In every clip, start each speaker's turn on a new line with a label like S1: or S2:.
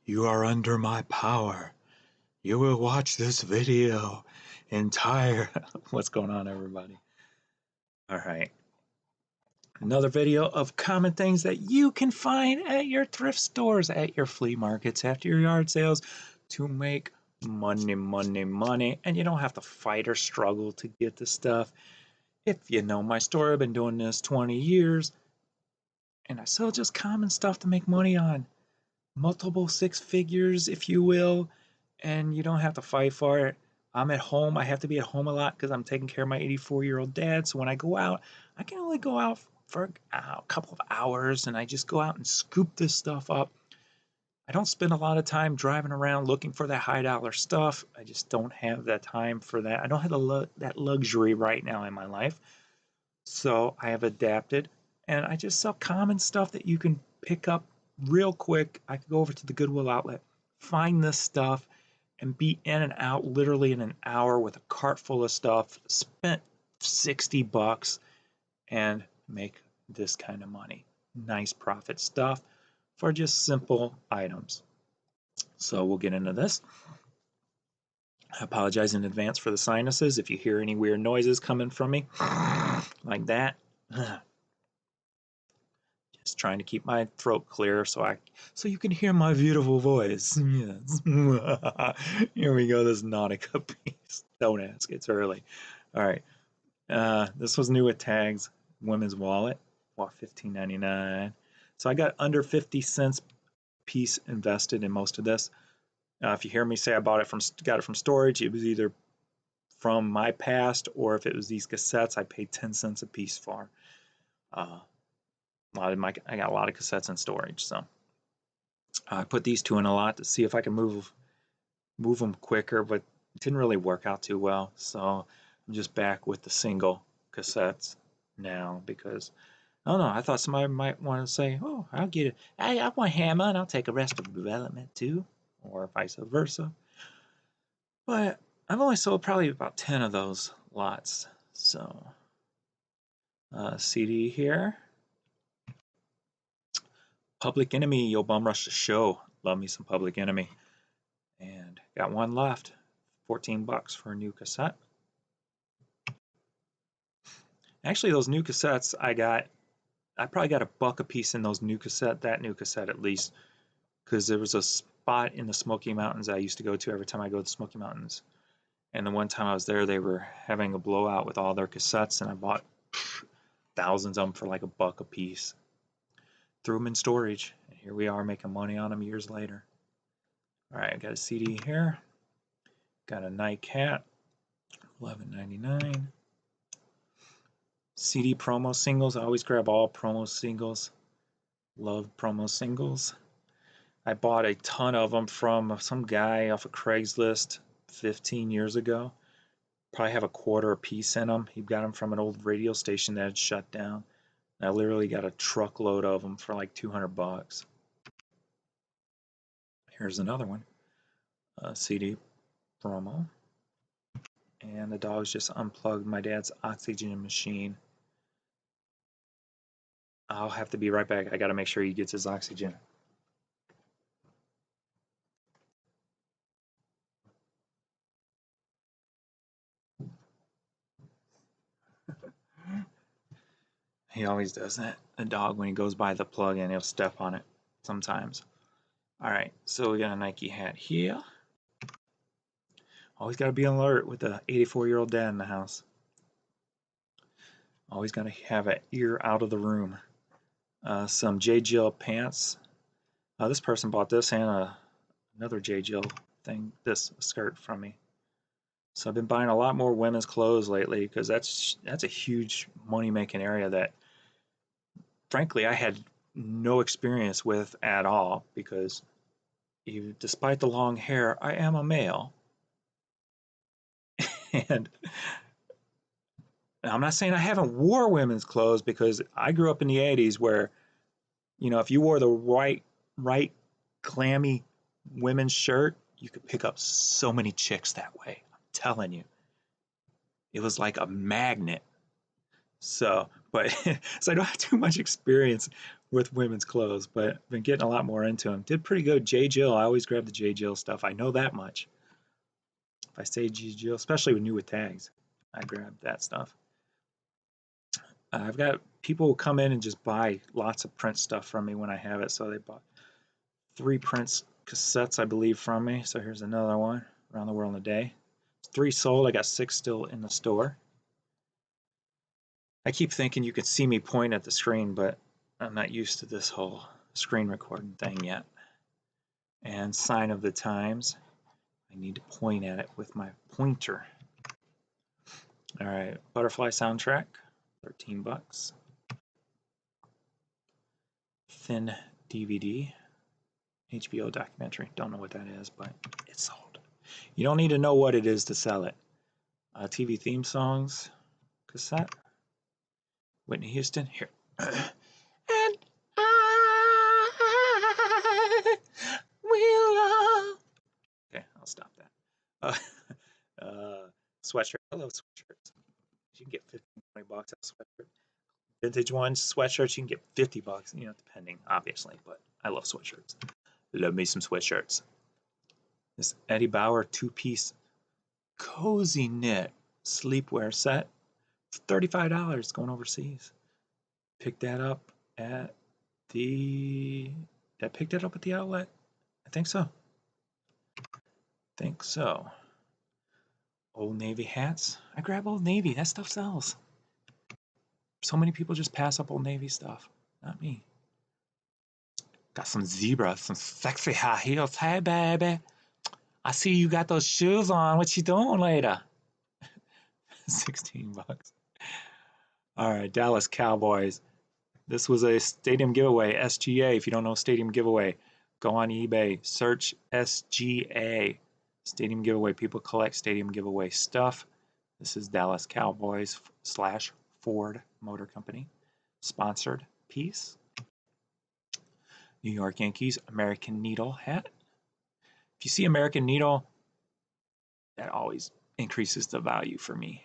S1: You are under my power. You will watch this video entire. What's going on, everybody? All right. Another video of common things that you can find at your thrift stores, at your flea markets, at your yard sales to make money, money, money. And you don't have to fight or struggle to get the stuff. If you know my story, I've been doing this 20 years and I sell just common stuff to make money on. Multiple six figures, if you will, and you don't have to fight for it. I'm at home. I have to be at home a lot because I'm taking care of my 84-year-old dad. So when I go out, I can only go out for a couple of hours and I just go out and scoop this stuff up. I don't spend a lot of time driving around looking for that high dollar stuff. I just don't have that time for that. I don't have that luxury right now in my life. So I have adapted and I just sell common stuff that you can pick up real quick. I could go over to the Goodwill outlet, find this stuff, and be in and out literally in an hour with a cart full of stuff, spent $60 and make this kind of money. Nice profit stuff for just simple items. So we'll get into this. I apologize in advance for the sinuses if you hear any weird noises coming from me like that. Just trying to keep my throat clear so you can hear my beautiful voice. Yes. Here we go, this Nautica piece. Don't ask, it's early. All right. This was new at Tags, women's wallet, $15.99. So I got under 50 cents piece invested in most of this. If you hear me say I got it from storage, it was either from my past or if it was these cassettes I paid 10 cents a piece for. I got a lot of cassettes in storage, so I put these two in a lot to see if I can move them quicker, but it didn't really work out too well. So I'm just back with the single cassettes now because I don't know. I thought somebody might want to say, "Oh, I'll get it. I want Hammer, and I'll take Arrested Development too," or vice versa. But I've only sold probably about 10 of those lots. So CD here. Public Enemy, Yo Bum Rush the Show. Love me some Public Enemy. And got one left. $14 for a new cassette. Actually, those new cassettes I probably got $1 a piece in that new cassette at least, because there was a spot in the Smoky Mountains I used to go to every time I go to the Smoky Mountains. And the one time I was there, they were having a blowout with all their cassettes, and I bought thousands of them for like $1 a piece. Threw them in storage, and here we are making money on them years later. All right, I got a CD here. Got a Nike hat, $11.99. CD promo singles. I always grab all promo singles. Love promo singles. I bought a ton of them from some guy off of Craigslist 15 years ago. Probably have $0.25 a piece in them. He got them from an old radio station that had shut down. I literally got a truckload of them for like $200. Here's another one. CD promo. And the dog's just unplugged my dad's oxygen machine. I'll have to be right back. I got to make sure he gets his oxygen. He always does that. The dog, when he goes by the plug-in, he'll step on it sometimes. All right, so we got a Nike hat here. Always got to be on alert with the 84-year-old dad in the house. Always got to have an ear out of the room. Some J. Jill pants. This person bought this and another J. Jill thing, this skirt from me. So I've been buying a lot more women's clothes lately because that's a huge money-making area that, frankly, I had no experience with at all because despite the long hair, I am a male. And I'm not saying I haven't wore women's clothes because I grew up in the 80s where, if you wore the right clammy women's shirt, you could pick up so many chicks that way. I'm telling you. It was like a magnet. So I don't have too much experience with women's clothes, but been getting a lot more into them. Did pretty good. J. Jill, I always grab the J. Jill stuff. I know that much. If I say J. Jill, especially with new with tags, I grab that stuff. I've got people who come in and just buy lots of print stuff from me when I have it. So they bought 3 prints cassettes, I believe, from me. So here's another one, Around the World in a Day. 3 sold. I got 6 still in the store. I keep thinking you can see me point at the screen, but I'm not used to this whole screen recording thing yet. And Sign of the Times. I need to point at it with my pointer. All right, Butterfly soundtrack, 13 bucks. Thin DVD, HBO documentary. Don't know what that is, but it's sold. You don't need to know what it is to sell it. TV theme songs, cassette. Whitney Houston, here. And I will. Okay, I'll stop that. Sweatshirt. I love sweatshirts. You can get 15, 20 bucks out of sweatshirt. Vintage ones, sweatshirts, you can get 50 bucks, you know, depending, obviously, but I love sweatshirts. Love me some sweatshirts. This Eddie Bauer 2-piece cozy knit sleepwear set. It's $35 going overseas. Picked that up at the... Did I pick that up at the outlet? I think so. Old Navy hats. I grab Old Navy. That stuff sells. So many people just pass up Old Navy stuff. Not me. Got some zebra, some sexy high heels. Hey, baby. I see you got those shoes on. What you doing later? 16 bucks. All right, Dallas Cowboys. This was a stadium giveaway, SGA. If you don't know stadium giveaway, go on eBay, search SGA. Stadium giveaway. People collect stadium giveaway stuff. This is Dallas Cowboys / Ford Motor Company. Sponsored piece. New York Yankees American Needle hat. If you see American Needle, that always increases the value for me.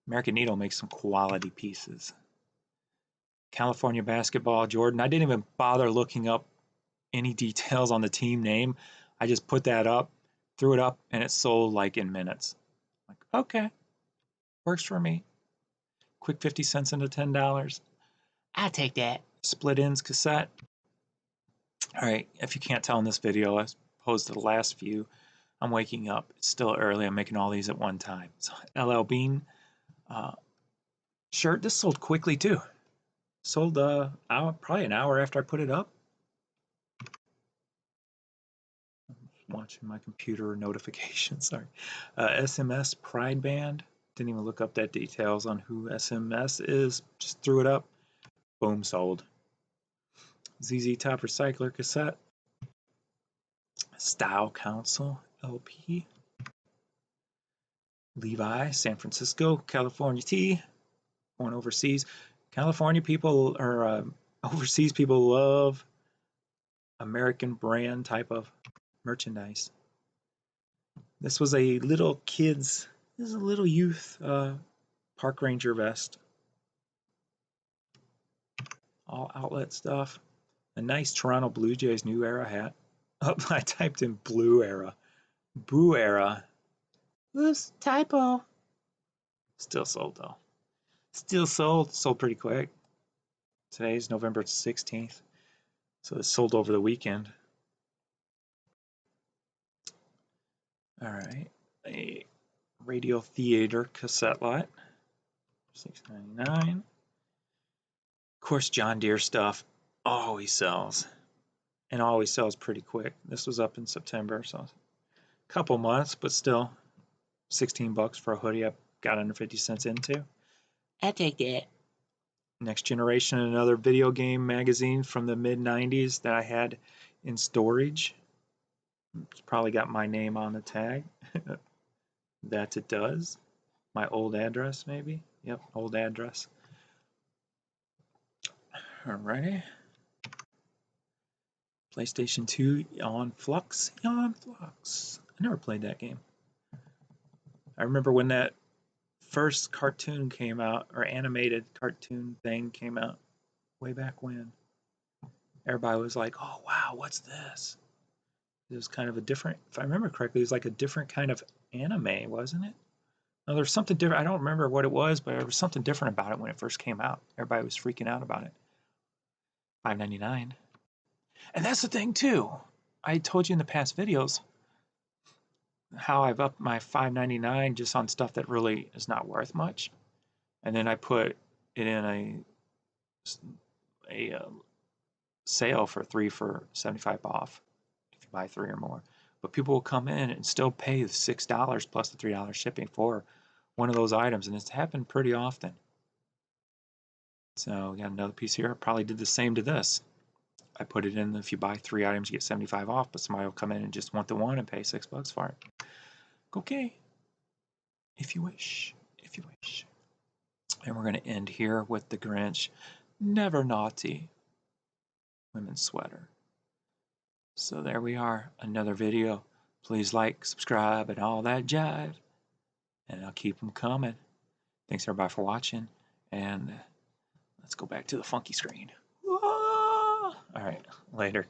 S1: American Needle makes some quality pieces. California basketball, Jordan. I didn't even bother looking up any details on the team name. I just put that up, threw it up, and it sold like in minutes. Like, okay, works for me. Quick 50 cents into $10. I'll take that. Split ends cassette. All right, if you can't tell in this video, as opposed to the last few, I'm waking up. It's still early. I'm making all these at one time. So LL Bean shirt. This sold quickly too. Sold probably an hour after I put it up. Watching my computer notifications. Sorry. SMS Pride Band. Didn't even look up that details on who SMS is. Just threw it up. Boom, sold. ZZ Top Recycler cassette. Style Council LP. Levi, San Francisco, California Tea. Going overseas. California people or overseas people love American brand type of merchandise. This was a little kids, this is a little youth park ranger vest. All outlet stuff. A nice Toronto Blue Jays New Era hat. Oh, I typed in Blue Era. Boo Era. Oops, typo. Still sold though. Still sold. Sold pretty quick. Today's November 16th. So it sold over the weekend. All right. A Radio Theater cassette lot. $6.99. Of course, John Deere stuff always sells. And always sells pretty quick. This was up in September, so a couple months, but still 16 bucks for a hoodie I got under 50 cents into. I take that. Next Generation, another video game magazine from the mid-90s that I had in storage. It's probably got my name on the tag. That it does. My old address, maybe. Yep, old address. Alrighty. PlayStation 2 on Flux. On Flux. I never played that game. I remember when that first cartoon came out, or animated cartoon thing came out way back when. everybody was like, oh wow, what's this? It was kind of a different, if I remember correctly, it was like a different kind of anime, wasn't it? No, there's something different. I don't remember what it was, but there was something different about it when it first came out. Everybody was freaking out about it. $5.99. And that's the thing too. I told you in the past videos how I've upped my $5.99 just on stuff that really is not worth much. And then I put it in a sale for 3 for 75 off if you buy 3 or more. But people will come in and still pay the $6 plus the $3 shipping for one of those items, and it's happened pretty often. So we got another piece here. I probably did the same to this. I put it in, if you buy 3 items, you get 75 off, but somebody will come in and just want the one and pay $6 for it. Okay, if you wish, if you wish. And we're going to end here with the Grinch Never Naughty women's sweater. So there we are, another video. Please like, subscribe, and all that jive. And I'll keep them coming. Thanks everybody for watching, and let's go back to the funky screen. All right, later.